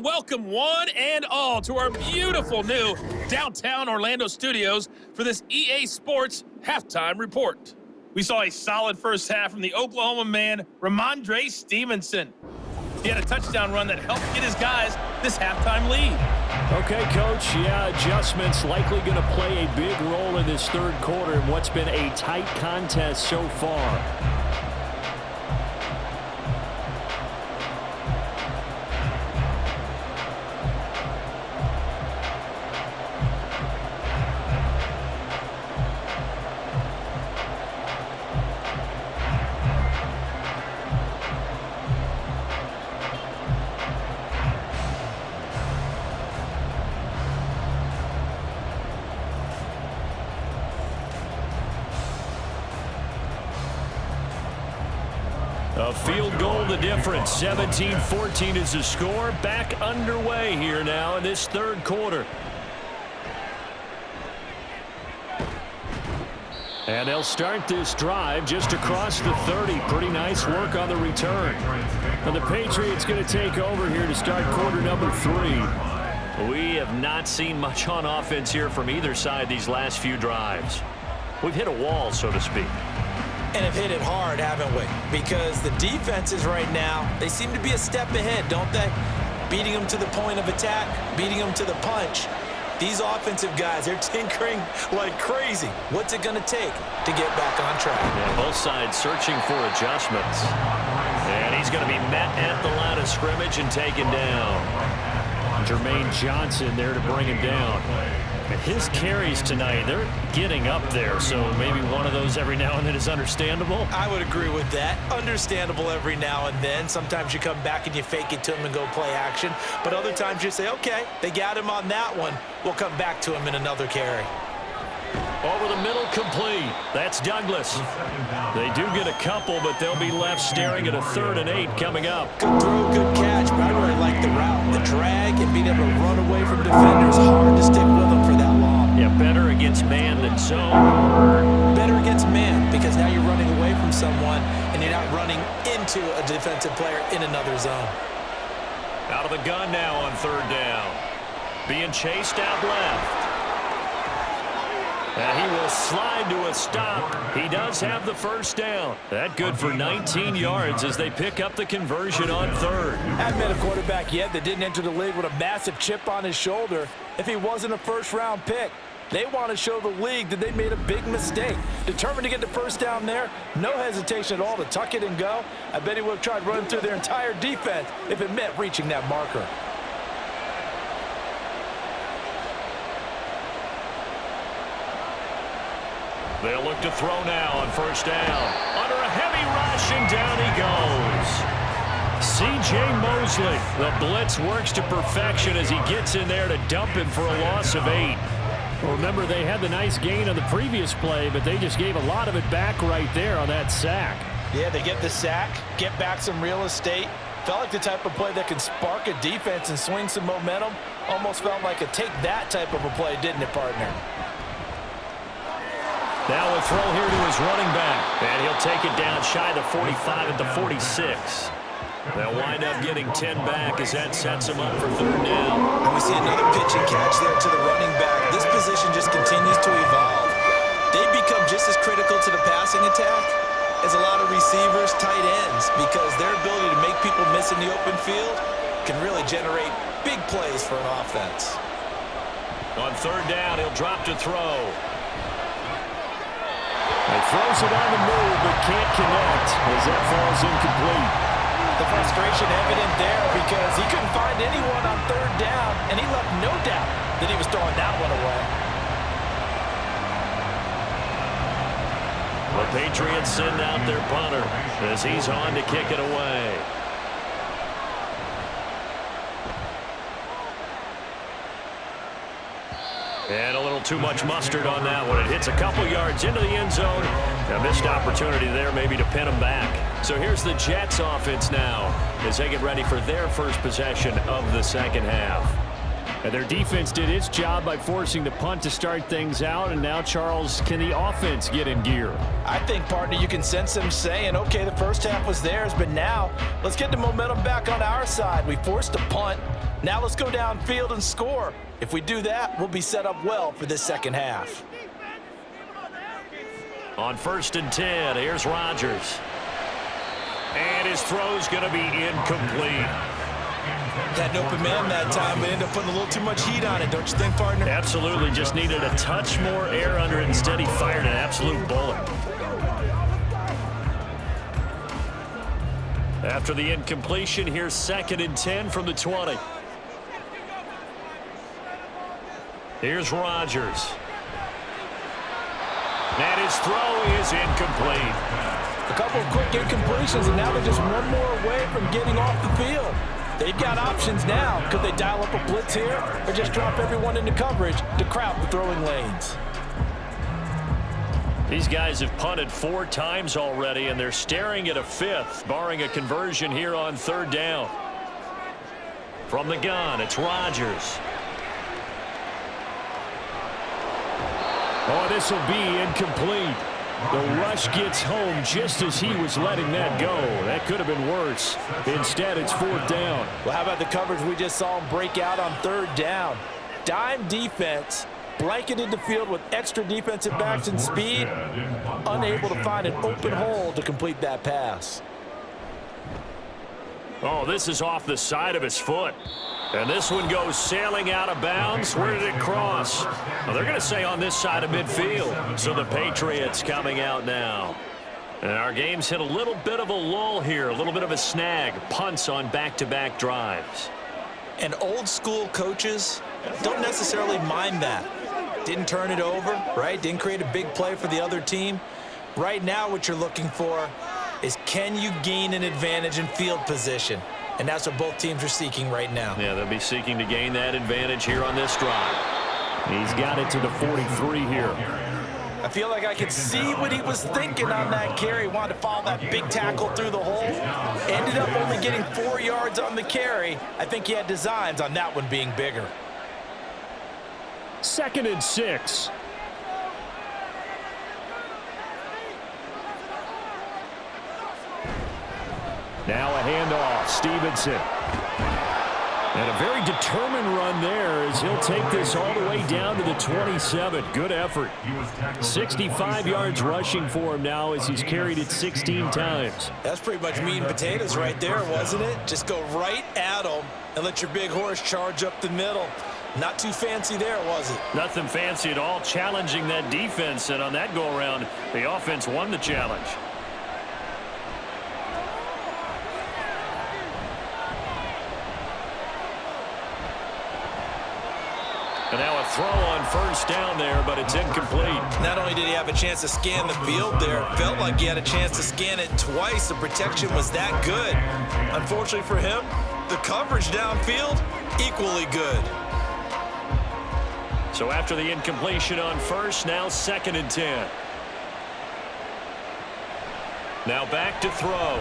Welcome one and all to our beautiful new downtown Orlando studios for this EA Sports Halftime Report. We saw a solid first half from the Oklahoma man, Ramondre Stevenson. He had a touchdown run that helped get his guys this halftime lead. Okay, Coach, adjustments likely going to play a big role in this third quarter in what's been a tight contest so far. A field goal the difference. 17-14 is the score. Back underway here now in this third quarter. And they'll start this drive just across the 30. Pretty nice work on the return. And the Patriots going to take over here to start quarter number 3. We have not seen much on offense here from either side these last few drives. We've hit a wall, so to speak. And have hit it hard, haven't we? Because the defenses right now, they seem to be a step ahead, don't they? Beating them to the point of attack, beating them to the punch. These offensive guys, they're tinkering like crazy. What's it going to take to get back on track? Yeah, both sides searching for adjustments. And he's going to be met at the line of scrimmage and taken down. Jermaine Johnson there to bring him down. His carries tonight, they're getting up there, so maybe one of those every now and then is understandable. I would agree with that. Understandable every now and then. Sometimes you come back and you fake it to him and go play action. But other times you say, okay, they got him on that one. We'll come back to him in another carry. Over the middle, complete. That's Douglas. They do get a couple, but they'll be left staring at a 3rd and 8 coming up. Good throw, good catch, but I really like the route. The drag and being able to run away from defenders, hard to stick with them for that long. Yeah, better against man than zone. Better against man because now you're running away from someone and you're not running into a defensive player in another zone. Out of the gun now on 3rd down. Being chased out left. And he will slide to a stop. He does have the first down. That good for 19 yards as they pick up the conversion on 3rd. Haven't met a quarterback yet that didn't enter the league with a massive chip on his shoulder if he wasn't a first-round pick. They want to show the league that they made a big mistake. Determined to get the first down there, no hesitation at all to tuck it and go. I bet he would have tried running through their entire defense if it meant reaching that marker. They'll look to throw now on 1st down. Under a heavy rush, and down he goes. C.J. Mosley. The blitz works to perfection as he gets in there to dump him for a loss of 8. Well, remember, they had the nice gain on the previous play, but they just gave a lot of it back right there on that sack. Yeah, they get the sack, get back some real estate. Felt like the type of play that can spark a defense and swing some momentum. Almost felt like a take that type of a play, didn't it, partner? Now a throw here to his running back. And he'll take it down shy of the 45 at the 46. They'll wind up getting 10 back as that sets him up for 3rd down. And we see another pitch and catch there to the running back. This position just continues to evolve. They become just as critical to the passing attack as a lot of receivers, tight ends, because their ability to make people miss in the open field can really generate big plays for an offense. On 3rd down, he'll drop to throw. He throws it on the move, but can't connect as that falls incomplete. The frustration evident there because he couldn't find anyone on 3rd down, and he left no doubt that he was throwing that one away. The Patriots send out their punter as he's on to kick it away. And a little too much mustard on that one. It hits a couple yards into the end zone. A missed opportunity there maybe to pin them back. So here's the Jets offense now as they get ready for their first possession of the second half. And their defense did its job by forcing the punt to start things out. And now, Charles, can the offense get in gear? I think, partner, you can sense them saying, okay, the first half was theirs, but now let's get the momentum back on our side. We forced a punt. Now let's go downfield and score. If we do that, we'll be set up well for this second half. On 1st and 10, here's Rodgers. And his throw's going to be incomplete. Had an open man that time, but ended up putting a little too much heat on it, don't you think, partner? Absolutely, just needed a touch more air under it. Instead, he fired an absolute bullet. After the incompletion, here's 2nd and 10 from the 20. Here's Rodgers. And his throw is incomplete. A couple of quick incompletions, and now they're just one more away from getting off the field. They've got options now. Could they dial up a blitz here or just drop everyone into coverage to crowd the throwing lanes? These guys have punted 4 times already, and they're staring at a 5th, barring a conversion here on 3rd down. From the gun, it's Rodgers. Oh, this will be incomplete. The rush gets home just as he was letting that go. That could have been worse. Instead, it's 4th down. Well, how about the coverage we just saw him break out on 3rd down? Dime defense, blanketed the field with extra defensive backs and speed, unable to find an open hole to complete that pass. Oh, this is off the side of his foot. And this one goes sailing out of bounds. Where did it cross? Well, they're going to say on this side of midfield. So the Patriots coming out now. And our game's hit a little bit of a lull here, a little bit of a snag. Punts on back-to-back drives. And old school coaches don't necessarily mind that. Didn't turn it over, right? Didn't create a big play for the other team. Right now what you're looking for is, can you gain an advantage in field position? And that's what both teams are seeking right now. Yeah, they'll be seeking to gain that advantage here on this drive. He's got it to the 43 here. I feel like I could see what he was thinking on that carry. Wanted to follow that big tackle through the hole. Ended up only getting 4 yards on the carry. I think he had designs on that one being bigger. 2nd and 6. Now a handoff. Stevenson. And a very determined run there as he'll take this all the way down to the 27. Good effort. 65 yards rushing for him now as he's carried it 16 times. That's pretty much meat and potatoes right there, wasn't it? Just go right at them and let your big horse charge up the middle. Not too fancy there, was it? Nothing fancy at all, challenging that defense. And on that go-around, the offense won the challenge. And now a throw on 1st down there, but it's incomplete. Not only did he have a chance to scan the field there, felt like he had a chance to scan it twice. The protection was that good. Unfortunately for him, the coverage downfield, equally good. So after the incompletion on 1st, now 2nd and 10. Now back to throw.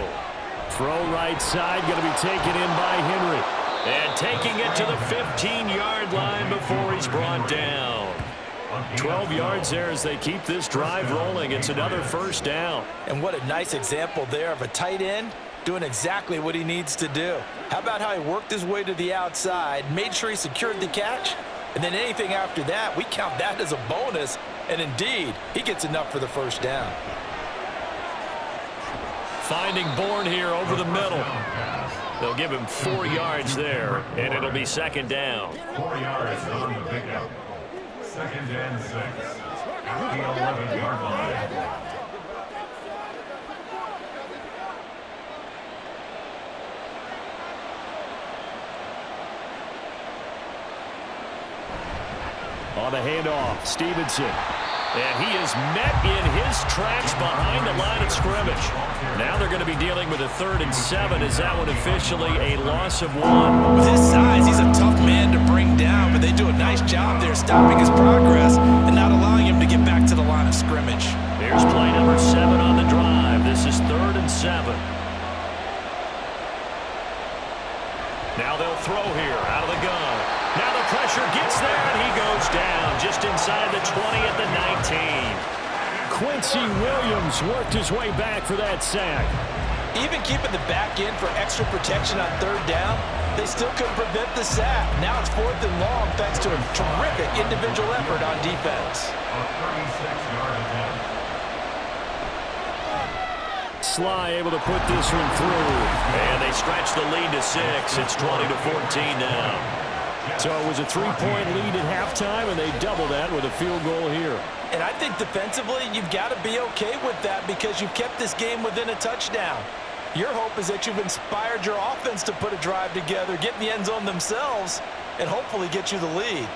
Throw right side, going to be taken in by Henry. And taking it to the 15-yard line before he's brought down. 12 yards there as they keep this drive rolling. It's another 1st down. And what a nice example there of a tight end doing exactly what he needs to do. How about how he worked his way to the outside, made sure he secured the catch, and then anything after that, we count that as a bonus. And indeed, he gets enough for the 1st down. Finding Bourne here over the middle. They'll give him 4 yards there, and it'll be 2nd down. 4 yards on the pickup. 2nd and 6. At the 11-yard line. On the handoff, Stevenson. And he is met in his tracks behind the line of scrimmage. Now they're going to be dealing with a 3rd and 7. Is that one officially a loss of 1? With his size, he's a tough man to bring down, but they do a nice job there stopping his progress and not allowing him to get back to the line of scrimmage. Here's play number 7 on the drive. This is 3rd and 7. Now they'll throw here out of the gun. Now the pressure gets there, and he goes down just inside the 20 at the 19. Quincy Williams worked his way back for that sack. Even keeping the back end for extra protection on 3rd down, They still couldn't prevent the sack. Now it's 4th and long thanks to a terrific individual effort on defense. A 36-yard attempt. Sly able to put this one through. And they stretch the lead to 6. It's 20-14 now. So it was a 3-point lead at halftime, and they double that with a field goal here. And I think defensively, you've got to be okay with that because you've kept this game within a touchdown. Your hope is that you've inspired your offense to put a drive together, get in the end zone themselves, and hopefully get you the lead.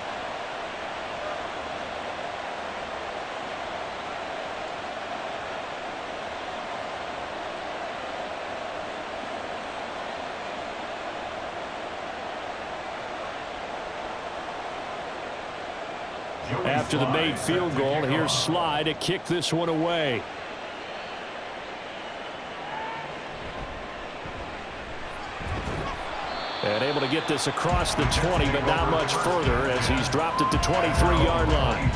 After the made field goal, here's Sly to kick this one away. And able to get this across the 20, but not much further as he's dropped it to 23-yard line.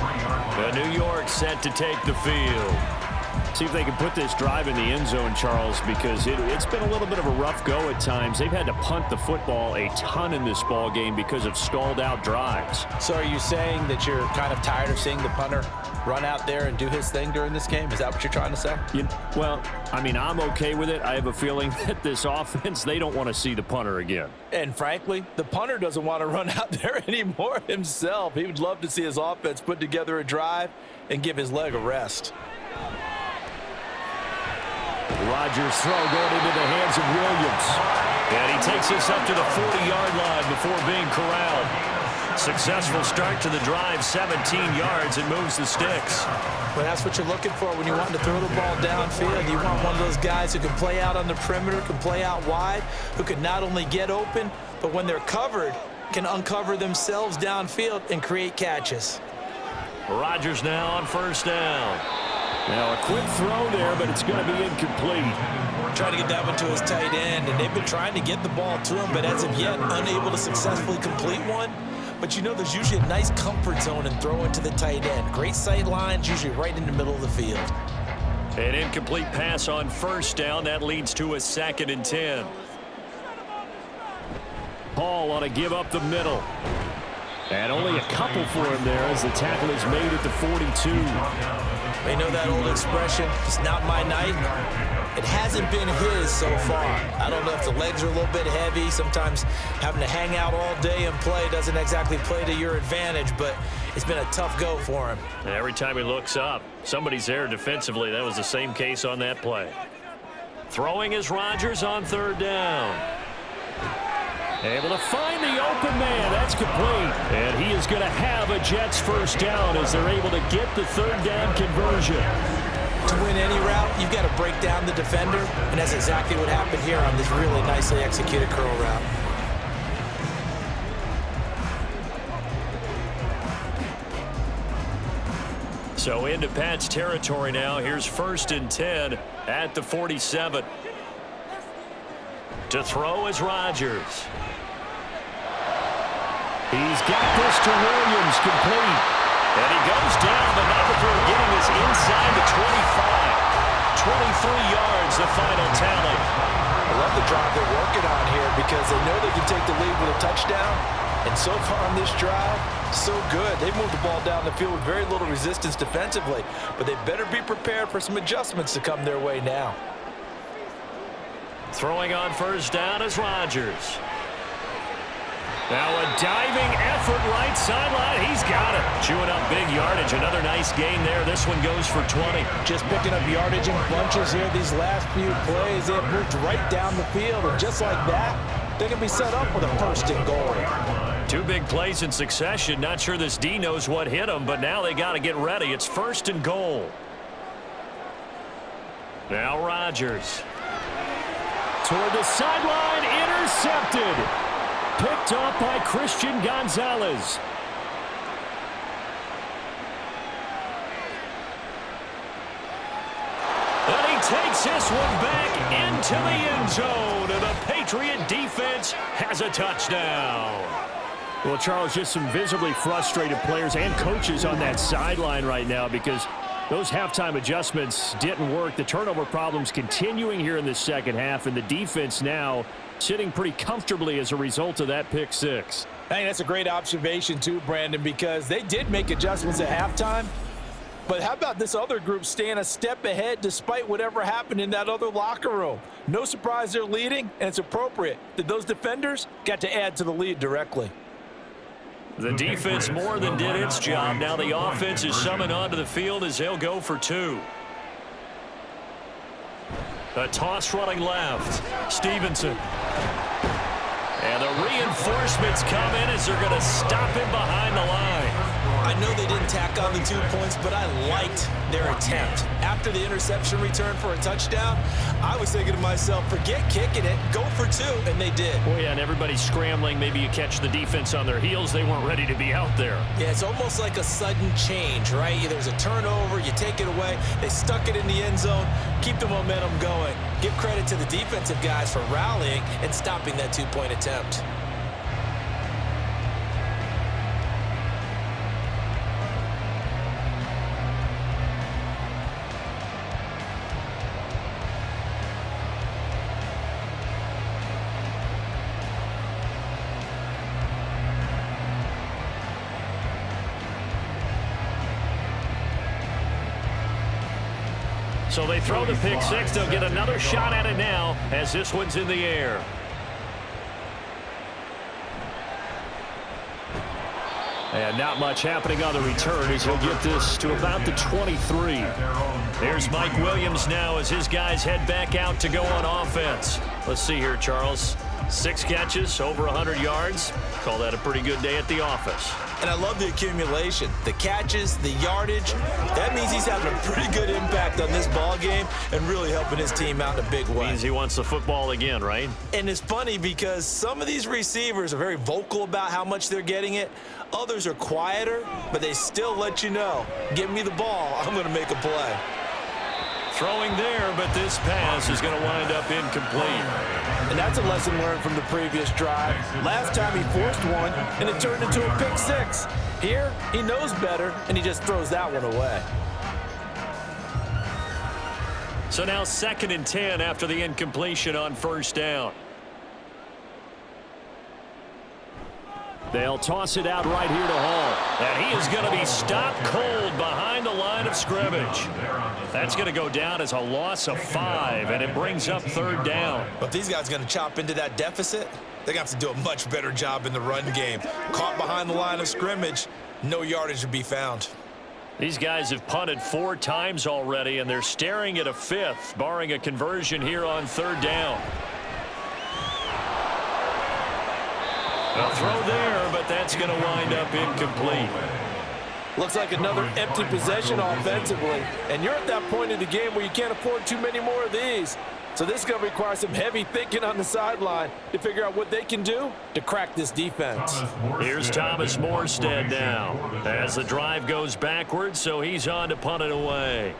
The New York set to take the field. See if they can put this drive in the end zone, Charles, because it's been a little bit of a rough go at times. They've had to punt the football a ton in this ball game because of stalled out drives. So are you saying that you're kind of tired of seeing the punter run out there and do his thing during this game? Is that what you're trying to say? Well, I mean, I'm okay with it. I have a feeling that this offense, they don't want to see the punter again. And frankly, the punter doesn't want to run out there anymore himself. He would love to see his offense put together a drive and give his leg a rest. Rodgers' throw going into the hands of Williams. And he takes this up to the 40-yard line before being corralled. Successful start to the drive, 17 yards, and moves the sticks. Well, that's what you're looking for when you want to throw the ball downfield. You want one of those guys who can play out on the perimeter, can play out wide, who can not only get open, but when they're covered, can uncover themselves downfield and create catches. Rodgers now on first down. Now a quick throw there, but it's going to be incomplete. Trying to get that one to his tight end, and they've been trying to get the ball to him, but as of yet, unable to successfully complete one. But you know, there's usually a nice comfort zone in throwing to the tight end. Great sight lines, usually right in the middle of the field. An incomplete pass on first down. That leads to a 2nd and 10. Paul on a give up the middle. And only a couple for him there as the tackle is made at the 42. They know that old expression, it's not my night. It hasn't been his so far. I don't know if the legs are a little bit heavy. Sometimes having to hang out all day and play doesn't exactly play to your advantage, but it's been a tough go for him. And every time he looks up, somebody's there defensively. That was the same case on that play. Throwing is Rodgers on 3rd down. Able to find the open man. That's complete. And he is going to have a Jets first down as they're able to get the 3rd down conversion. To win any route, you've got to break down the defender, and that's exactly what happened here on this really nicely executed curl route. So into Pat's territory now. Here's 1st and 10 at the 47. To throw is Rodgers. He's got this to Williams, complete. And he goes down, but not before getting this inside the 25. 23 yards, the final tally. I love the drive they're working on here because they know they can take the lead with a touchdown. And so far on this drive, so good. They moved the ball down the field with very little resistance defensively, but they better be prepared for some adjustments to come their way now. Throwing on first down is Rodgers. Now a diving effort right sideline. He's got it. Chewing up big yardage. Another nice gain there. This one goes for 20. Just picking up yardage in bunches here these last few plays. They have moved right down the field, and just like that, they can be set up with a 1st and goal. 2 big plays in succession. Not sure this D knows what hit him, but now they got to get ready. It's 1st and goal. Now Rodgers. Toward the sideline, intercepted. Picked up by Christian Gonzalez. And he takes this one back into the end zone, and the Patriot defense has a touchdown. Well, Charles, just some visibly frustrated players and coaches on that sideline right now because Those halftime adjustments didn't work. The turnover problems continuing here in the second half, and the defense now sitting pretty comfortably as a result of that pick six. I think that's a great observation too, Brandon, because they did make adjustments at halftime. But how about this other group staying a step ahead despite whatever happened in that other locker room? No surprise they're leading, and it's appropriate that those defenders got to add to the lead directly. The defense more than did its job. Now the offense is summoned onto the field as they'll go for two. A toss running left. Stevenson. And the reinforcements come in as they're going to stop him behind the line. I know they didn't tack on the 2 points, but I liked their attempt. After the interception return for a touchdown, I was thinking to myself, forget kicking it, go for two, and they did. Oh, yeah, and everybody's scrambling. Maybe you catch the defense on their heels. They weren't ready to be out there. Yeah, it's almost like a sudden change, right? There's a turnover, you take it away, they stuck it in the end zone, keep the momentum going. Give credit to the defensive guys for rallying and stopping that 2-point attempt. So they throw the pick six. They'll get another shot at it now as this one's in the air. And not much happening on the return as he'll get this to about the 23. There's Mike Williams now as his guys head back out to go on offense. Let's see here, Charles. 6 catches, over 100 yards. Call that a pretty good day at the office. And I love the accumulation, the catches, the yardage. That means he's having a pretty good impact on this ball game and really helping his team out in a big way. Means he wants the football again, right? And it's funny because some of these receivers are very vocal about how much they're getting it. Others are quieter, but they still let you know, give me the ball, I'm going to make a play. Throwing there, but this pass is going to wind up incomplete. And that's a lesson learned from the previous drive. Last time he forced one, and it turned into a pick six. Here, he knows better, and he just throws that one away. So now 2nd and 10 after the incompletion on first down. They'll toss it out right here to Hall. And he is going to be stopped cold behind the line of scrimmage. That's going to go down as a loss of 5, and it brings up 3rd down. But if these guys are going to chop into that deficit, they're going to have to do a much better job in the run game. Caught behind the line of scrimmage, no yardage to be found. These guys have punted 4 times already, and they're staring at a 5th, barring a conversion here on 3rd down. A throw there, but that's going to wind up incomplete. Looks like another empty possession offensively. And you're at that point in the game where you can't afford too many more of these. So this is going to require some heavy thinking on the sideline to figure out what they can do to crack this defense. Here's Thomas Morstead now as the drive goes backwards, so he's on to punt it away.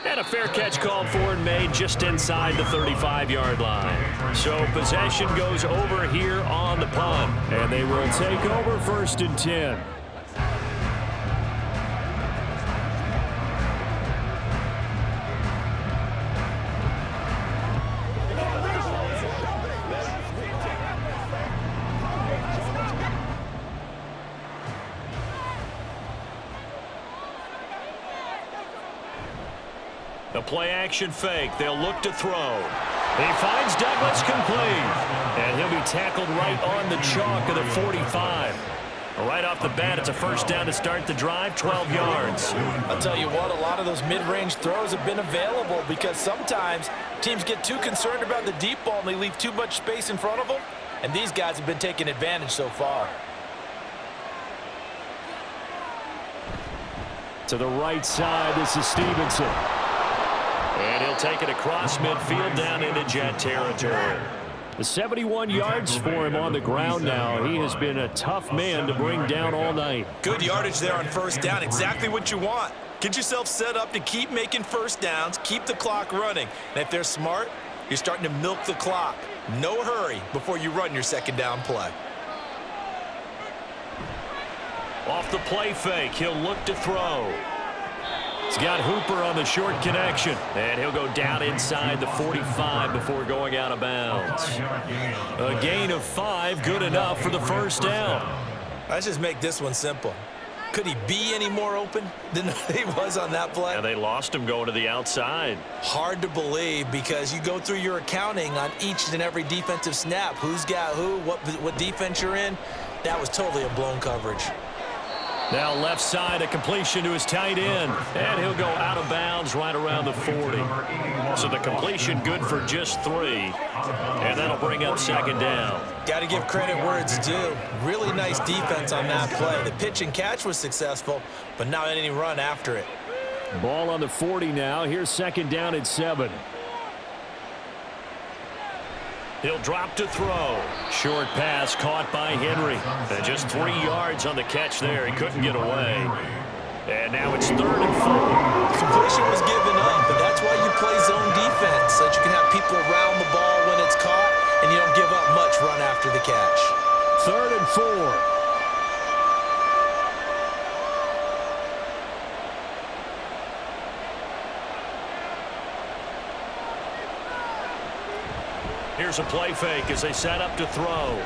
And a fair catch called for and made just inside the 35-yard line. So possession goes over here on the punt. And they will take over 1st and 10. The play-action fake. They'll look to throw. He finds Douglas complete. And he'll be tackled right on the chalk of the 45. Right off the bat, it's a 1st down to start the drive, 12 yards. I'll tell you what, a lot of those mid-range throws have been available because sometimes teams get too concerned about the deep ball and they leave too much space in front of them. And these guys have been taking advantage so far. To the right side, this is Stevenson. And he'll take it across midfield down into Jet territory. The 71 yards for him on the ground now. He has been a tough man to bring down all night. Good yardage there on 1st down. Exactly what you want. Get yourself set up to keep making 1st downs, keep the clock running. And if they're smart, you're starting to milk the clock. No hurry before you run your 2nd down play. Off the play fake, he'll look to throw. He's got Hooper on the short connection, and he'll go down inside the 45 before going out of bounds. A gain of 5, good enough for the first down. Let's just make this one simple. Could he be any more open than he was on that play? And they lost him going to the outside. Hard to believe because you go through your accounting on each and every defensive snap. Who's got who, what defense you're in. That was totally a blown coverage. Now left side, a completion to his tight end. And he'll go out of bounds right around the 40. So the completion good for just 3. And that'll bring up second down. Got to give credit where it's due. Really nice defense on that play. The pitch and catch was successful, but not any run after it. Ball on the 40 now. Here's second down at 7. He'll drop to throw. Short pass caught by Henry. And just 3 yards on the catch there. He couldn't get away. And now it's 3rd and 4. Completion was given up, but that's why you play zone defense, so that you can have people around the ball when it's caught, and you don't give up much run after the catch. 3rd and 4. Here's a play fake as they set up to throw.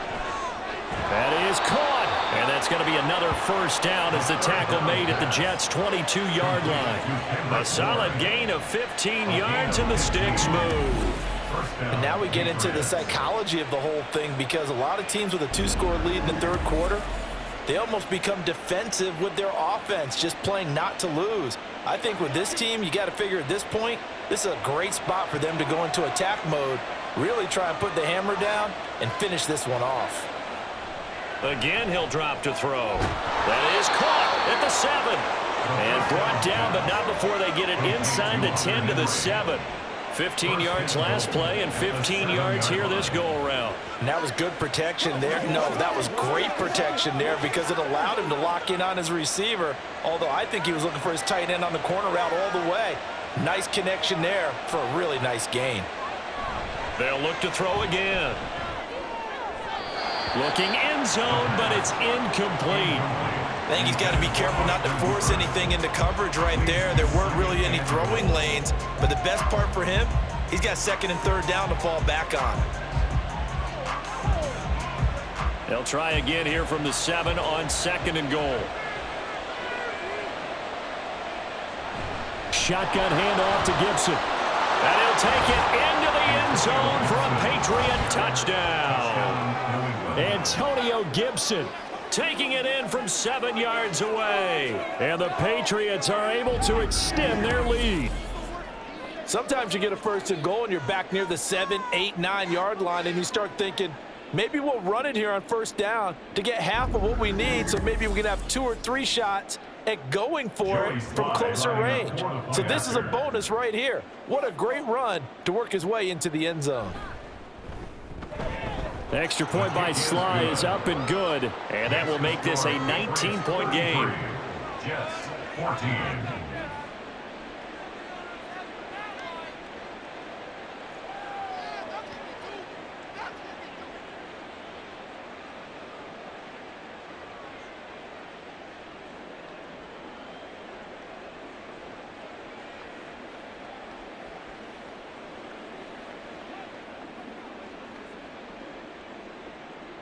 That is caught. And that's going to be another first down as the tackle made at the Jets' 22-yard line. A solid gain of 15 yards and the sticks move. And now we get into the psychology of the whole thing because a lot of teams with a 2-score lead in the 3rd quarter, they almost become defensive with their offense, just playing not to lose. I think with this team, you got to figure at this point, this is a great spot for them to go into attack mode, really try and put the hammer down and finish this one off. Again, he'll drop to throw. That is caught at the 7. And brought down, but not before they get it inside the 10 to the 7. 15 yards last play and 15 yards here this go-around. And that was good protection there. No, that was great protection there because it allowed him to lock in on his receiver, although I think he was looking for his tight end on the corner route all the way. Nice connection there for a really nice gain. They'll look to throw again. Looking end zone, but it's incomplete. I think he's got to be careful not to force anything into coverage right there. There weren't really any throwing lanes, but the best part for him, he's got 2nd and 3rd down to fall back on. They'll try again here from the 7 on 2nd and goal. Shotgun handoff to Gibson. And he'll take it into the end zone for a Patriot touchdown. Antonio Gibson taking it in from 7 yards away. And the Patriots are able to extend their lead. Sometimes you get a 1st and goal and you're back near the 7, 8, 9-yard line and you start thinking, maybe we'll run it here on 1st down to get half of what we need, so maybe we can have 2 or 3 shots at going for it from closer range. So this is a bonus right here. What a great run to work his way into the end zone. Extra point by Sly is up and good. And that will make this a 19-point game. Jets 14.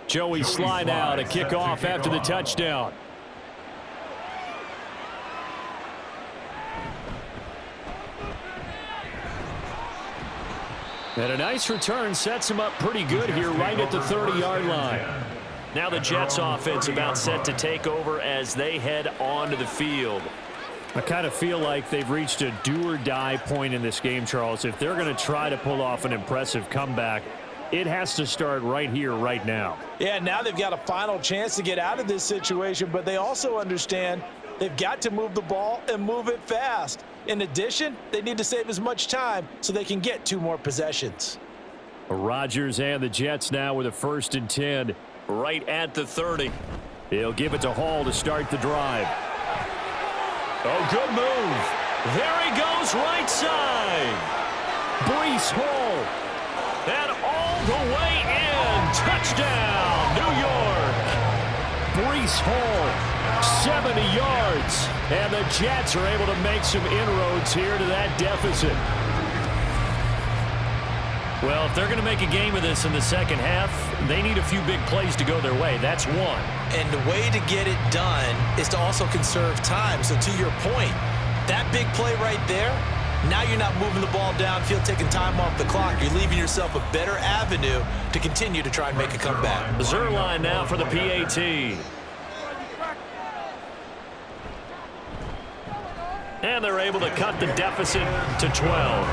Joey Sly now to kick off after the touchdown. And a nice return sets him up pretty good here right at the 30-yard line. Now the Jets offense about set to take over as they head onto the field. I kind of feel like they've reached a do-or-die point in this game, Charles. If they're going to try to pull off an impressive comeback, it has to start right here, right now. Yeah, now they've got a final chance to get out of this situation, but they also understand they've got to move the ball and move it fast. In addition, they need to save as much time so they can get 2 more possessions. Rodgers and the Jets now with a 1st and 10. Right at the 30. He'll give it to Hall to start the drive. Oh, good move. There he goes right side. Breece Hall. And all the way in. Touchdown, New York. Breece Hall, 70 yards. And the Jets are able to make some inroads here to that deficit. Well, if they're going to make a game of this in the second half, they need a few big plays to go their way. That's one. And the way to get it done is to also conserve time. So to your point, that big play right there, now you're not moving the ball downfield, taking time off the clock. You're leaving yourself a better avenue to continue to try and make a comeback. Zerline now for the PAT. And they're able to cut the deficit to 12.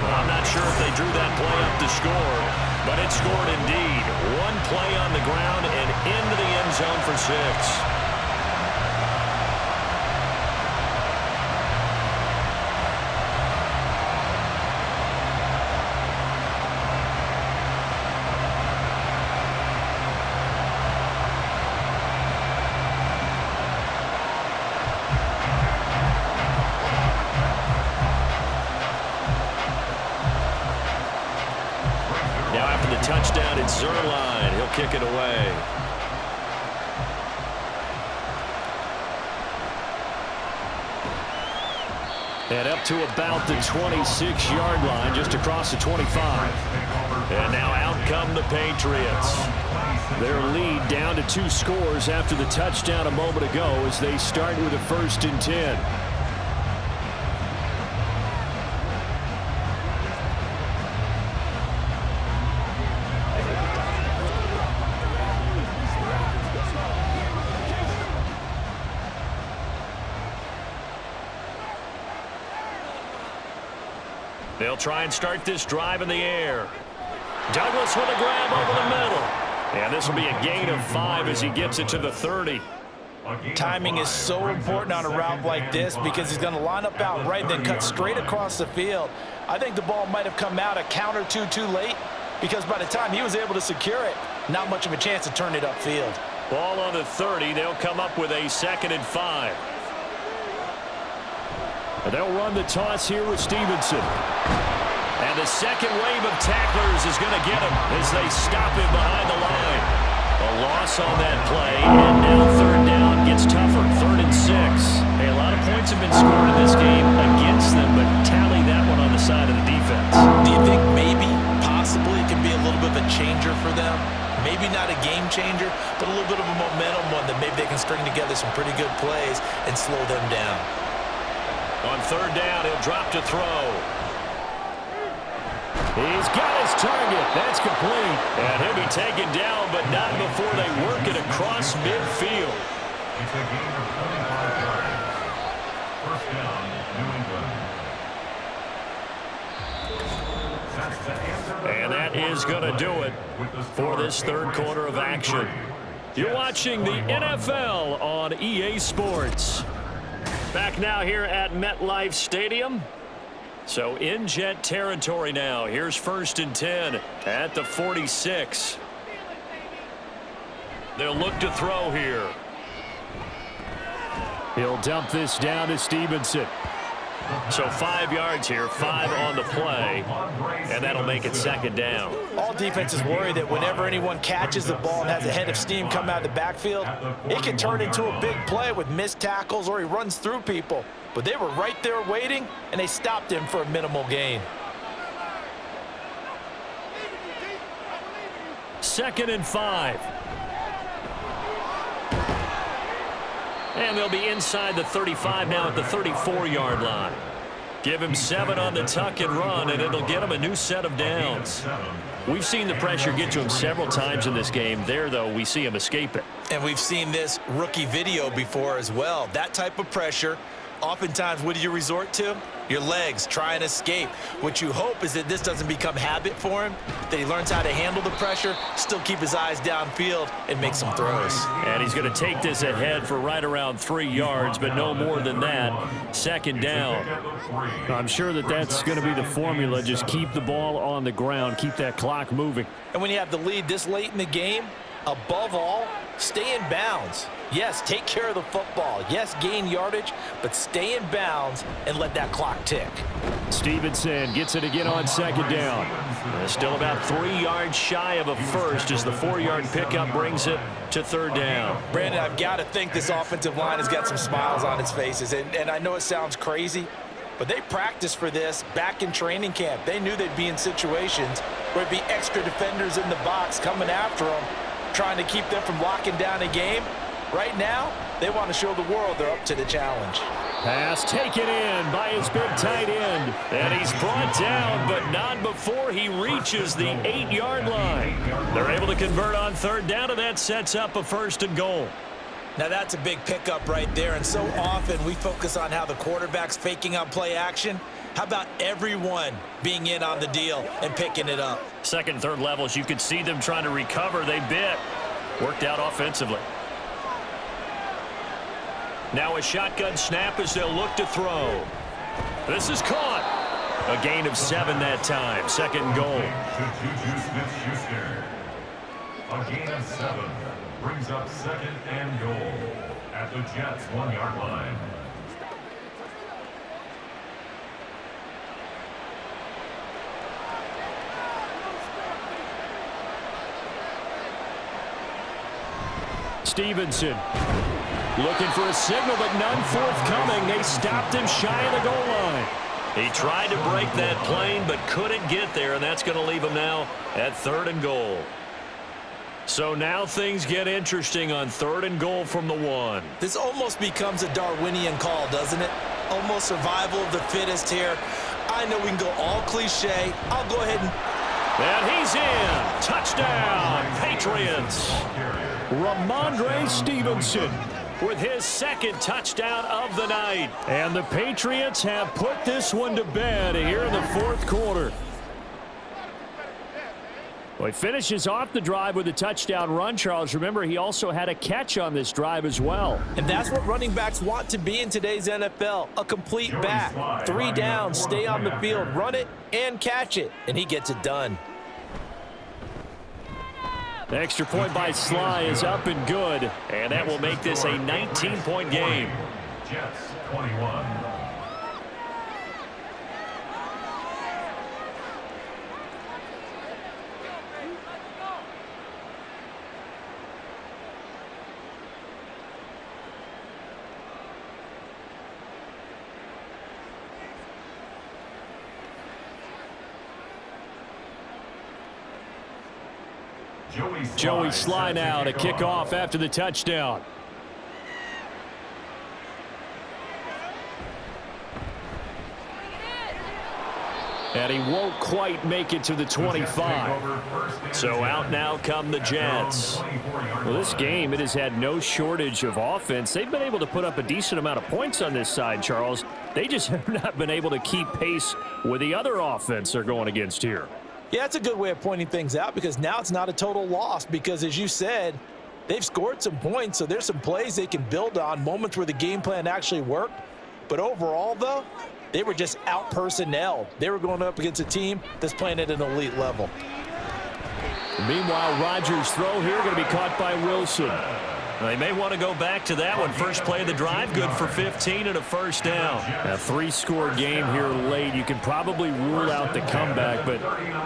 I'm not sure if they drew that play up to score, but it scored indeed. One play on the ground and into the end zone for 6. Touchdown, it's Zerline. He'll kick it away. And up to about the 26-yard line, just across the 25. And now out come the Patriots. Their lead down to 2 scores after the touchdown a moment ago as they start with a 1st and 10. They'll try and start this drive in the air. Douglas with a grab over the middle. And this will be a gain of 5 as he gets it to the 30. Timing is so important on a route like this because he's going to line up out right and then cut straight across the field. I think the ball might have come out a count or two too late because by the time he was able to secure it, not much of a chance to turn it upfield. Ball on the 30. They'll come up with a 2nd and 5. They'll run the toss here with Stevenson. And the second wave of tacklers is going to get him as they stop him behind the line. A loss on that play, and now 3rd down gets tougher. 3rd and 6. Hey, a lot of points have been scored in this game against them, but tally that one on the side of the defense. Do you think maybe, possibly, it can be a little bit of a changer for them? Maybe not a game changer, but a little bit of a momentum one that maybe they can string together some pretty good plays and slow them down. On 3rd down, he'll drop to throw. He's got his target. That's complete. And he'll be taken down, but not before they work it across midfield. It's a gain of 25 yards. 1st down, New England. And that is going to do it for this 3rd quarter of action. You're watching the NFL on EA Sports. Back now here at MetLife Stadium. So in Jet territory now. Here's 1st and 10 at the 46. They'll look to throw here. He'll dump this down to Stevenson. So 5 yards here, 5 on the play, and that'll make it 2nd down. All defenses worry that whenever anyone catches the ball and has a head of steam come out of the backfield, it can turn into a big play with missed tackles or he runs through people. But they were right there waiting, and they stopped him for a minimal gain. 2nd and 5. And they'll be inside the 35 now at the 34-yard line. Give him 7 on the tuck and run, and it'll get him a new set of downs. We've seen the pressure get to him several times in this game. There, though, we see him escape it. And we've seen this rookie video before as well. That type of pressure, oftentimes, what do you resort to? Your legs, try and escape. What you hope is that this doesn't become habit for him, that he learns how to handle the pressure, still keep his eyes downfield, and make some throws. And he's going to take this ahead for right around 3 yards, but no more than that. 2nd down. I'm sure that that's going to be the formula. Just keep the ball on the ground, keep that clock moving. And when you have the lead this late in the game, Above all, stay in bounds. Yes, take care of the football. Yes, gain yardage, but stay in bounds and let that clock tick. Stevenson gets it again on second down. Still about 3 yards shy of a first as the 4-yard pickup brings it to third down. Brandon, I've got to think this offensive line has got some smiles on its faces. And I know it sounds crazy, but they practiced for this back in training camp. They knew they'd be in situations where there'd be extra defenders in the box coming after them, trying to keep them from locking down a game. Right now, they want to show the world they're up to the challenge. Pass taken in by his big tight end. And he's brought down, but not before he reaches the 8-yard line. They're able to convert on third down, and that sets up a first and goal. Now that's a big pickup right there, and so often we focus on how the quarterback's faking on play action. How about everyone being in on the deal and picking it up? Second, third levels, you could see them trying to recover. They bit. Worked out offensively. Now a shotgun snap as they'll look to throw. This is caught. A gain of 7 that time. Second goal. A gain of 7 brings up second and goal at the Jets' 1-yard line. Stevenson looking for a signal, but none forthcoming. They stopped him shy of the goal line. He tried to break that plane, but couldn't get there, and that's going to leave him now at third and goal. So now things get interesting on third and goal from the 1. This almost becomes a Darwinian call, doesn't it? Almost survival of the fittest here. I know we can go all cliche. I'll go ahead and he's in. Touchdown, Patriots. Ramondre Stevenson with his second touchdown of the night. And the Patriots have put this one to bed here in the fourth quarter. Well, he finishes off the drive with a touchdown run, Charles. Remember, he also had a catch on this drive as well. And that's what running backs want to be in today's NFL, a complete back. 3 downs, stay on the field, run it, and catch it. And he gets it done. The extra point by Sly is up and good. And that will make this a 19-point game. Jets 21. Joey Sly now to kick off after the touchdown. And he won't quite make it to the 25. So out now come the Jets. Well, this game, it has had no shortage of offense. They've been able to put up a decent amount of points on this side, Charles. They just have not been able to keep pace with the other offense they're going against here. Yeah, that's a good way of pointing things out because now it's not a total loss because, as you said, they've scored some points, so there's some plays they can build on, moments where the game plan actually worked. But overall, though, they were just out-personnel. They were going up against a team that's playing at an elite level. Meanwhile, Rodgers' throw here going to be caught by Wilson. They may want to go back to that one. First play of the drive, good for 15 and a first down. A 3-score game here late. You can probably rule out the comeback, but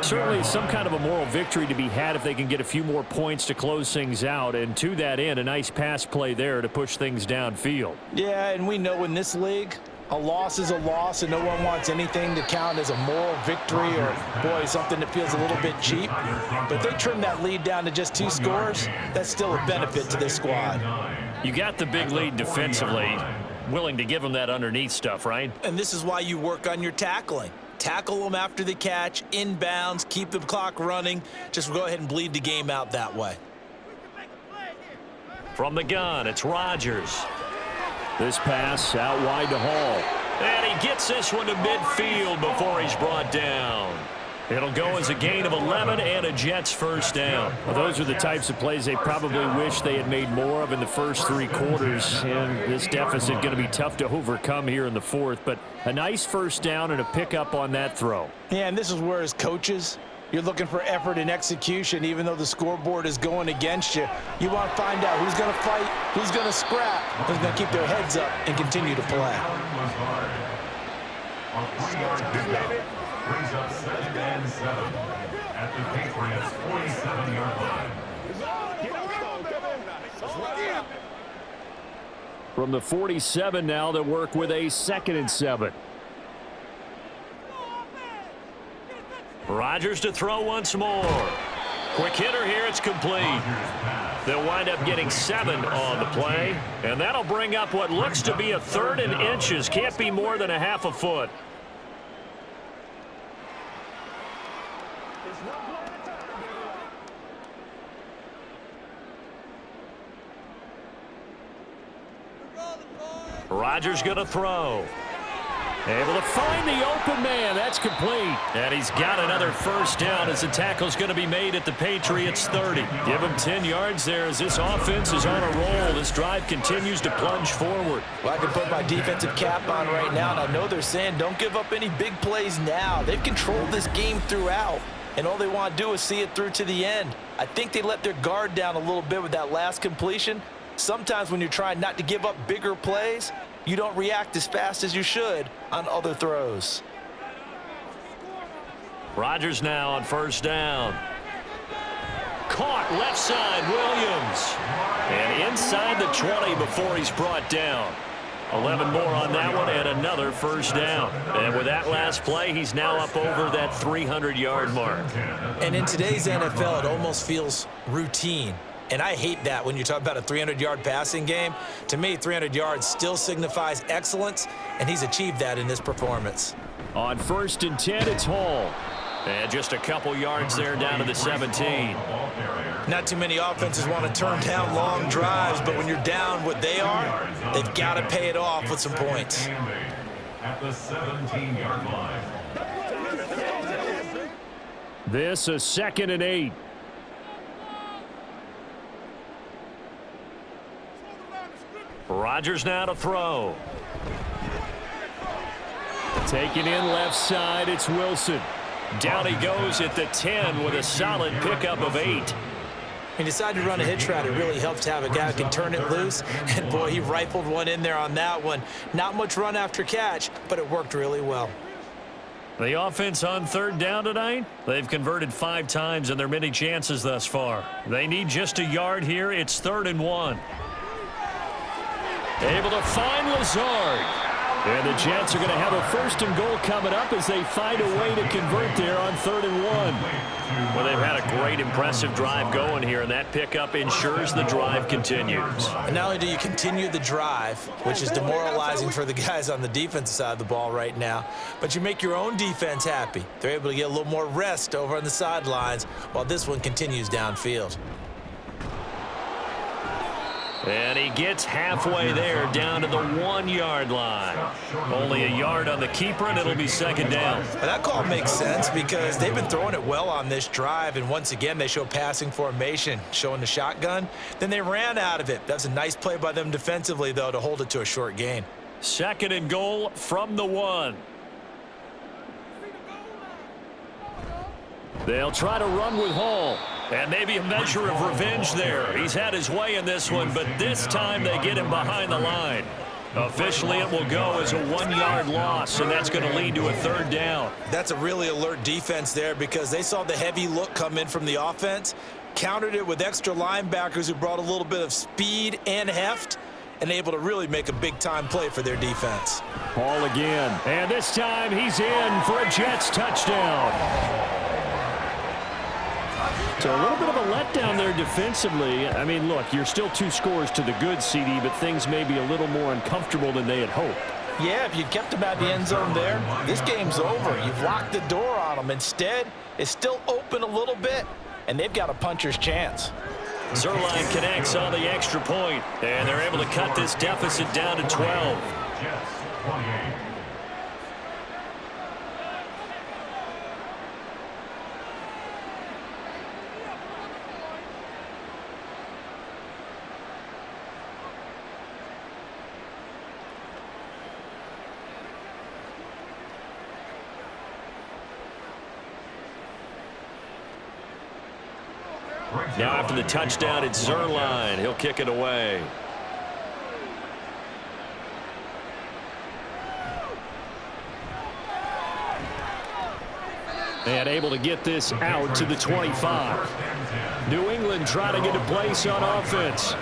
certainly some kind of a moral victory to be had if they can get a few more points to close things out. And to that end, a nice pass play there to push things downfield. Yeah, and we know in this league, a loss is a loss, and no one wants anything to count as a moral victory or, boy, something that feels a little bit cheap. But if they trim that lead down to just 2 scores, that's still a benefit to this squad. You got the big lead defensively, willing to give them that underneath stuff, right? And this is why you work on your tackling. Tackle them after the catch, inbounds, keep the clock running. Just go ahead and bleed the game out that way. From the gun, it's Rodgers. This pass out wide to Hall. And he gets this one to midfield before he's brought down. It'll go as a gain of 11 and a Jets first down. Well, those are the types of plays they probably wish they had made more of in the first 3 quarters. And this deficit going to be tough to overcome here in the fourth. But a nice first down and a pickup on that throw. Yeah, and this is where as coaches, You're looking for effort and execution, even though the scoreboard is going against you. You want to find out who's going to fight, who's going to scrap, who's going to keep their heads up and continue to play. A 3-yard pickup brings up 2nd and 7 at the Patriots' 47-yard line. From the 47 now, they'll work with a 2nd and 7. Rodgers to throw once more. Quick hitter here, it's complete. They'll wind up getting 7 on the play, and that'll bring up what looks to be a 3rd and inches. Can't be more than a half a foot. Rodgers going to throw. Able to find the open man. That's complete. And he's got another first down as the tackle's going to be made at the Patriots 30. Give him 10 yards there as this offense is on a roll. This drive continues to plunge forward. Well, I can put my defensive cap on right now, and I know they're saying don't give up any big plays now. They've controlled this game throughout, and all they want to do is see it through to the end. I think they let their guard down a little bit with that last completion. Sometimes when you're trying not to give up bigger plays, you don't react as fast as you should on other throws. Rodgers now on first down. Caught left side, Williams. And inside the 20 before he's brought down. 11 more on that one and another first down. And with that last play, he's now up over that 300-yard mark. And in today's NFL, it almost feels routine. And I hate that when you talk about a 300-yard passing game. To me, 300 yards still signifies excellence, and he's achieved that in this performance. On 1st and 10, it's Hall. And just a couple yards there down to the 17. Not too many offenses want to turn down long drives, but when you're down what they are, they've got to pay it off with some points. At the 17-yard line. This a 2nd and 8. Rodgers now to throw. Taken in left side, it's Wilson. Down he goes at the 10 with a solid pickup of 8. He decided to run a hitch route. It really helps to have a guy who can turn it loose. And, boy, he rifled one in there on that one. Not much run after catch, but it worked really well. The offense on 3rd down tonight, they've converted 5 times in their many chances thus far. They need just a yard here. It's 3rd and 1. Able to find Lazard. And the Jets are going to have a 1st and goal coming up as they find a way to convert there on 3rd and 1. Well, they've had a great, impressive drive going here, and that pickup ensures the drive continues. And not only do you continue the drive, which is demoralizing for the guys on the defensive side of the ball right now, but you make your own defense happy. They're able to get a little more rest over on the sidelines while this one continues downfield. And he gets halfway there down to the 1-yard line. Only a yard on the keeper, and it'll be 2nd down. Well, that call makes sense because they've been throwing it well on this drive, and once again they show passing formation, showing the shotgun. Then they ran out of it. That's a nice play by them defensively, though, to hold it to a short gain. 2nd and goal from the 1. They'll try to run with Hall. And maybe a measure of revenge there. He's had his way in this one, but this time they get him behind the line. Officially, it will go as a 1-yard loss, and that's going to lead to a 3rd down. That's a really alert defense there because they saw the heavy look come in from the offense, countered it with extra linebackers who brought a little bit of speed and heft, and able to really make a big-time play for their defense. Hall again. And this time he's in for a Jets touchdown. So a little bit of a letdown there defensively. I mean, look, you're still 2 scores to the good, CD, but things may be a little more uncomfortable than they had hoped. Yeah, if you'd kept them at the end zone there, this game's over. You've locked the door on them. Instead, it's still open a little bit, and they've got a puncher's chance. Zerline connects on the extra point, and they're able to cut this deficit down to 12. Jets 28. Now after the touchdown, it's Zerline. He'll kick it away. And able to get this out to the 25. New England trying to get a place on offense.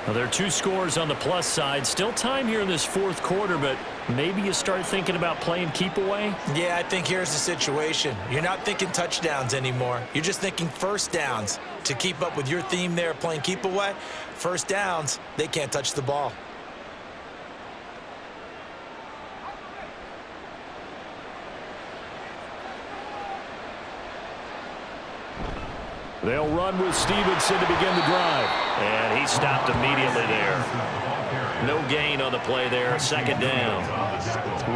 Well, there are 2 scores on the plus side. Still time here in this fourth quarter, but maybe you start thinking about playing keep away? Yeah, I think here's the situation. You're not thinking touchdowns anymore. You're just thinking first downs. To keep up with your theme there, playing keep away, first downs, they can't touch the ball. They'll run with Stevenson to begin the drive. And he stopped immediately there. No gain on the play there. Second down.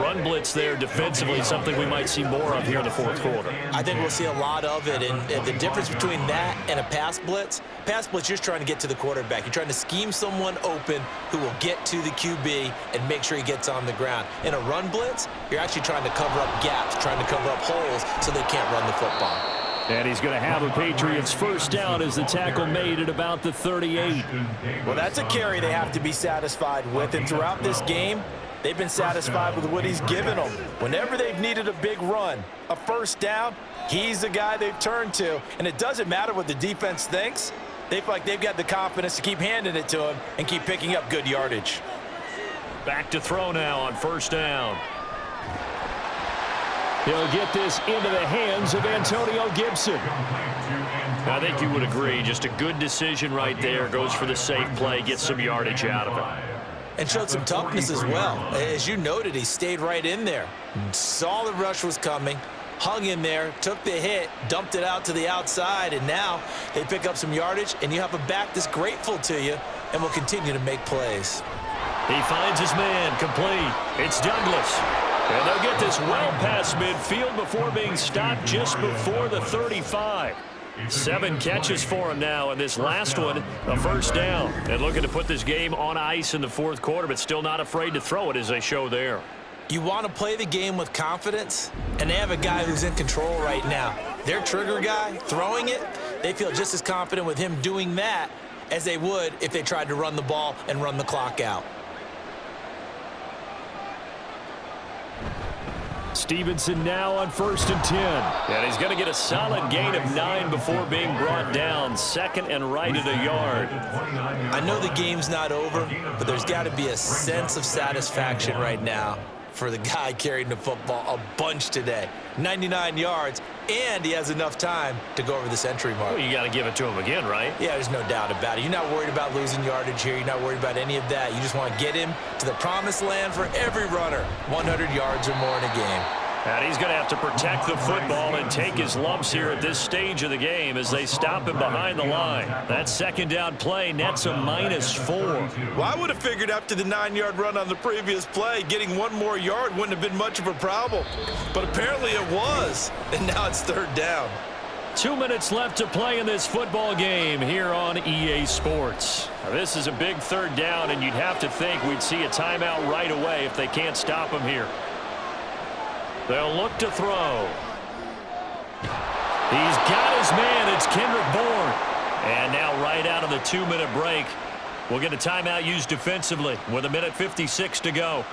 Run blitz there defensively, something we might see more of here in the fourth quarter. I think we'll see a lot of it. And the difference between that and a pass blitz, you're just trying to get to the quarterback. You're trying to scheme someone open who will get to the QB and make sure he gets on the ground. In a run blitz, you're actually trying to cover up gaps, trying to cover up holes so they can't run the football. And he's going to have a Patriots first down as the tackle made at about the 38. Well, that's a carry they have to be satisfied with. And throughout this game, they've been satisfied with what he's given them. Whenever they've needed a big run, a first down, he's the guy they've turned to. And it doesn't matter what the defense thinks. They feel like they've got the confidence to keep handing it to him and keep picking up good yardage. Back to throw now on first down. He'll get this into the hands of Antonio Gibson. I think you would agree. Just a good decision right there. Goes for the safe play, gets some yardage out of it. And showed some toughness as well. As you noted, he stayed right in there. Saw the rush was coming, hung in there, took the hit, dumped it out to the outside, and now they pick up some yardage, and you have a back that's grateful to you and will continue to make plays. He finds his man, complete. It's Douglas. And they'll get this well past midfield before being stopped just before the 35. 7 catches for him now, and this last one, a first down. And looking to put this game on ice in the fourth quarter, but still not afraid to throw it as they show there. You want to play the game with confidence, and they have a guy who's in control right now. Their trigger guy, throwing it, they feel just as confident with him doing that as they would if they tried to run the ball and run the clock out. Stevenson now on 1st and 10. And he's going to get a solid gain of 9 before being brought down. Second and right at a yard. I know the game's not over, but there's got to be a sense of satisfaction right now for the guy carrying the football a bunch today. 99 yards, and he has enough time to go over the century mark. Well, you got to give it to him again, right? Yeah, there's no doubt about it. You're not worried about losing yardage here. You're not worried about any of that. You just want to get him to the promised land for every runner. 100 yards or more in a game. And he's going to have to protect the football and take his lumps here at this stage of the game as they stop him behind the line. That second down play nets a -4. Well, I would have figured after the 9-yard run on the previous play, getting one more yard wouldn't have been much of a problem. But apparently it was, and now it's third down. 2 minutes left to play in this football game here on EA Sports. Now, this is a big third down, and you'd have to think we'd see a timeout right away if they can't stop him here. They'll look to throw. He's got his man. It's Kendrick Bourne. And now right out of the 2-minute break, we'll get a timeout used defensively with 1:56 to go.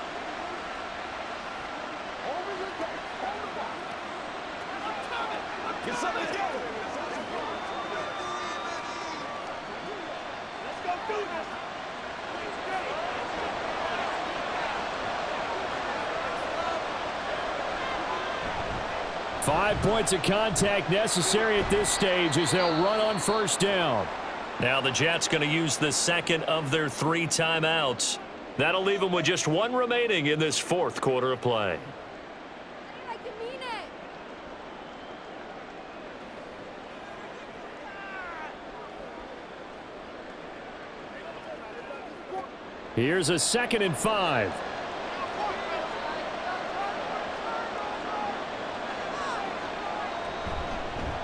Let's go do this. 5 points of contact necessary at this stage as they'll run on first down. Now the Jets going to use the second of their 3 timeouts. That'll leave them with just 1 remaining in this fourth quarter of play. I can mean it. Here's a 2nd and 5.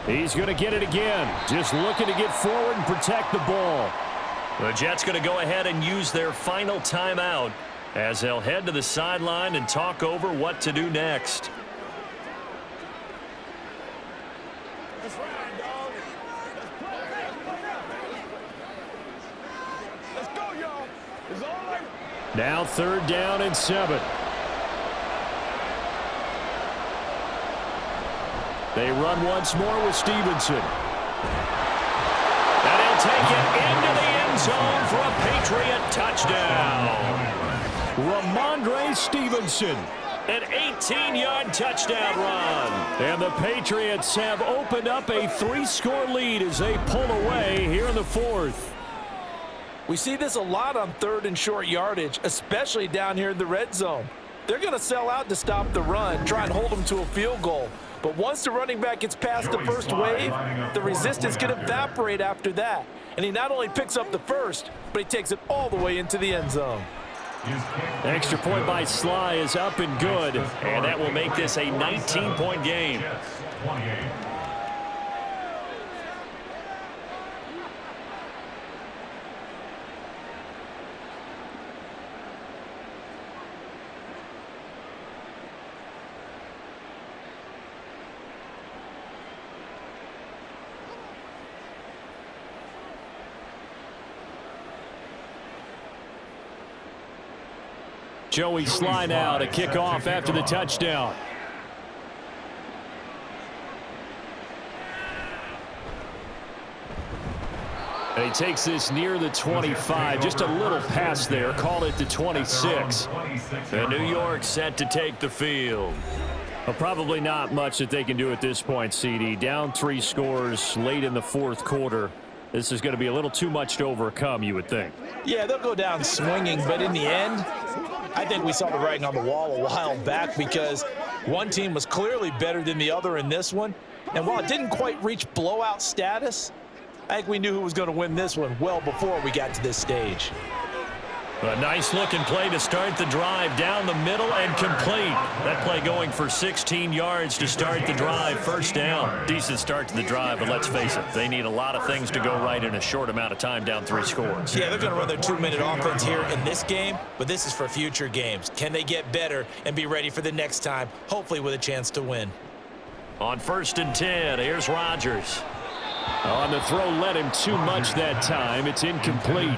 He's going to get it again. Just looking to get forward and protect the ball. The Jets going to go ahead and use their final timeout as they'll head to the sideline and talk over what to do next. Now 3rd down and 7. They run once more with Stevenson. And he'll take it into the end zone for a Patriot touchdown. Ramondre Stevenson. An 18-yard touchdown run. And the Patriots have opened up a 3-score lead as they pull away here in the 4th. We see this a lot on 3rd and short yardage, especially down here in the red zone. They're going to sell out to stop the run, try and hold them to a field goal. But once the running back gets past the first wave, the resistance can evaporate after that. And he not only picks up the first, but he takes it all the way into the end zone. Extra point by Sly is up and good, and that will make this a 19-point game. Joey Sly now to kick off after the touchdown. And he takes this near the 25. Just a little pass there. Call it the 26. And New York set to take the field. Well, probably not much that they can do at this point, CD. Down 3 scores late in the 4th quarter. This is going to be a little too much to overcome, you would think. Yeah, they'll go down swinging, but in the end, I think we saw the writing on the wall a while back because one team was clearly better than the other in this one. And while it didn't quite reach blowout status, I think we knew who was going to win this one well before we got to this stage. A nice-looking play to start the drive down the middle and complete. That play going for 16 yards to start the drive. 1st down. Decent start to the drive, but let's face it, they need a lot of things to go right in a short amount of time down 3 scores. Yeah, they're going to run their 2-minute offense here in this game, but this is for future games. Can they get better and be ready for the next time, hopefully with a chance to win? On 1st and 10, here's Rodgers. On the throw, led him too much that time. It's incomplete.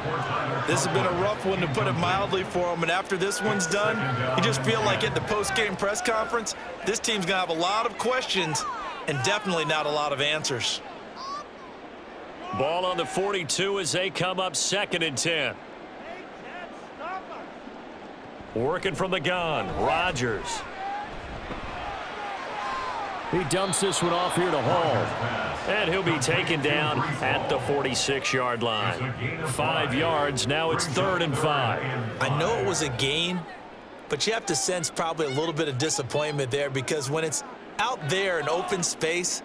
This has been a rough one, to put it mildly, for him. And after this one's done, you just feel like at the post-game press conference, this team's going to have a lot of questions and definitely not a lot of answers. Ball on the 42 as they come up 2nd and 10. Working from the gun, Rodgers. He dumps this one off here to Hall. And he'll be taken down at the 46-yard line. 5 yards, now it's 3rd and 5. I know it was a gain, but you have to sense probably a little bit of disappointment there because when it's out there in open space,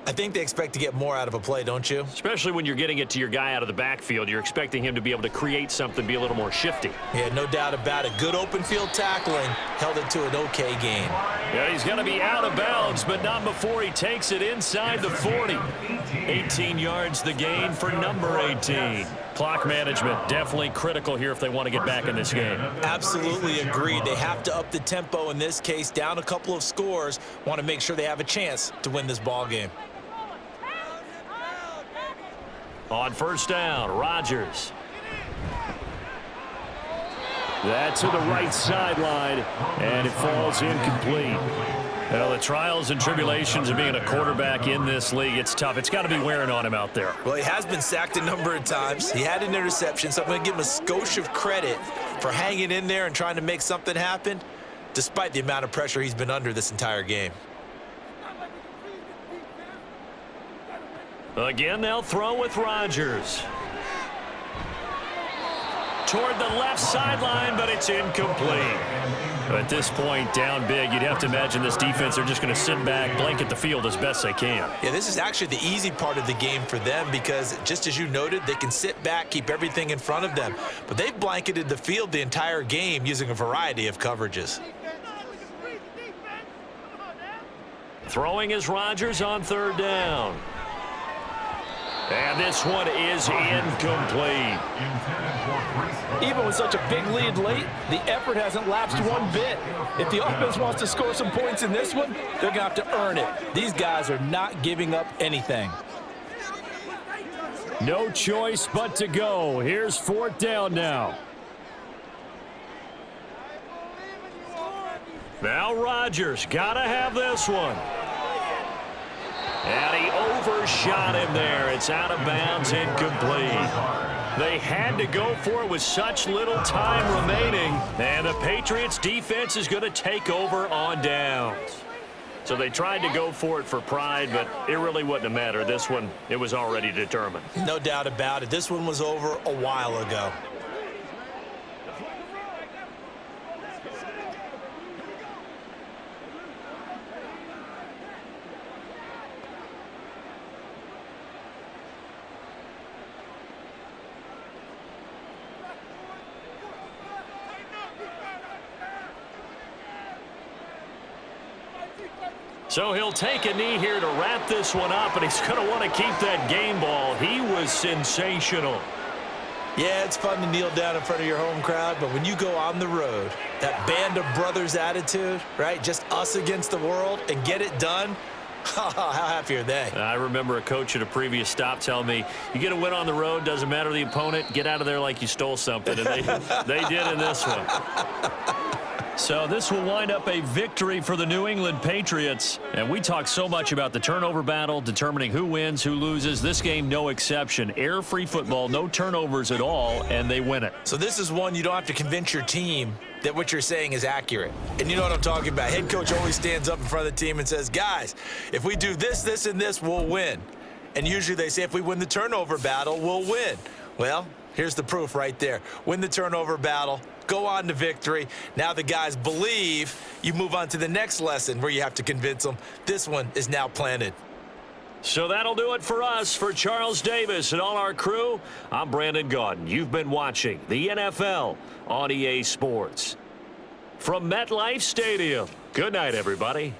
I think they expect to get more out of a play, don't you? Especially when you're getting it to your guy out of the backfield. You're expecting him to be able to create something, be a little more shifty. Yeah, no doubt about it. Good open field tackling held it to an okay gain. Yeah, he's going to be out of bounds, but not before he takes it inside the 40. 18 yards the gain for number 18. Clock management definitely critical here if they want to get back in this game. Absolutely agreed. They have to up the tempo in this case, down a couple of scores, want to make sure they have a chance to win this ball game. On 1st down, Rodgers. That to the right sideline, and it falls incomplete. Well, the trials and tribulations of being a quarterback in this league, it's tough. It's got to be wearing on him out there. Well, he has been sacked a number of times. He had an interception, so I'm going to give him a skosh of credit for hanging in there and trying to make something happen, despite the amount of pressure he's been under this entire game. Again, they'll throw with Rodgers. Toward the left sideline, but it's incomplete. At this point, down big, you'd have to imagine this defense, they're just going to sit back, blanket the field as best they can. Yeah, this is actually the easy part of the game for them because, just as you noted, they can sit back, keep everything in front of them. But they've blanketed the field the entire game using a variety of coverages. Throwing is Rodgers on 3rd down. And this one is incomplete. Even with such a big lead late, the effort hasn't lapsed one bit. If the offense wants to score some points in this one, they're going to have to earn it. These guys are not giving up anything. No choice but to go. Here's 4th down now. Now Rodgers got to have this one. And he overshot him there. It's out of bounds, incomplete. They had to go for it with such little time remaining. And the Patriots defense is going to take over on downs. So they tried to go for it for pride, but it really wouldn't have mattered. This one, it was already determined. No doubt about it. This one was over a while ago. So he'll take a knee here to wrap this one up, and he's going to want to keep that game ball. He was sensational. Yeah, it's fun to kneel down in front of your home crowd, but when you go on the road, that band of brothers attitude, right, just us against the world, and get it done, how happy are they? I remember a coach at a previous stop telling me, you get a win on the road, doesn't matter the opponent, get out of there like you stole something, and they did in this one. So this will wind up a victory for the New England Patriots. And we talk so much about the turnover battle, determining who wins, who loses. This game, no exception. Air-free football, no turnovers at all, and they win it. So this is one you don't have to convince your team that what you're saying is accurate. And you know what I'm talking about. Head coach always stands up in front of the team and says, guys, if we do this, this, and this, we'll win. And usually they say if we win the turnover battle, we'll win. Well, here's the proof right there. Win the turnover battle. Go on to victory. Now the guys believe. You move on to the next lesson where you have to convince them. This one is now planted. So that'll do it for us. For Charles Davis and all our crew, I'm Brandon Gaudin. You've been watching the NFL on EA Sports. From MetLife Stadium, good night, everybody.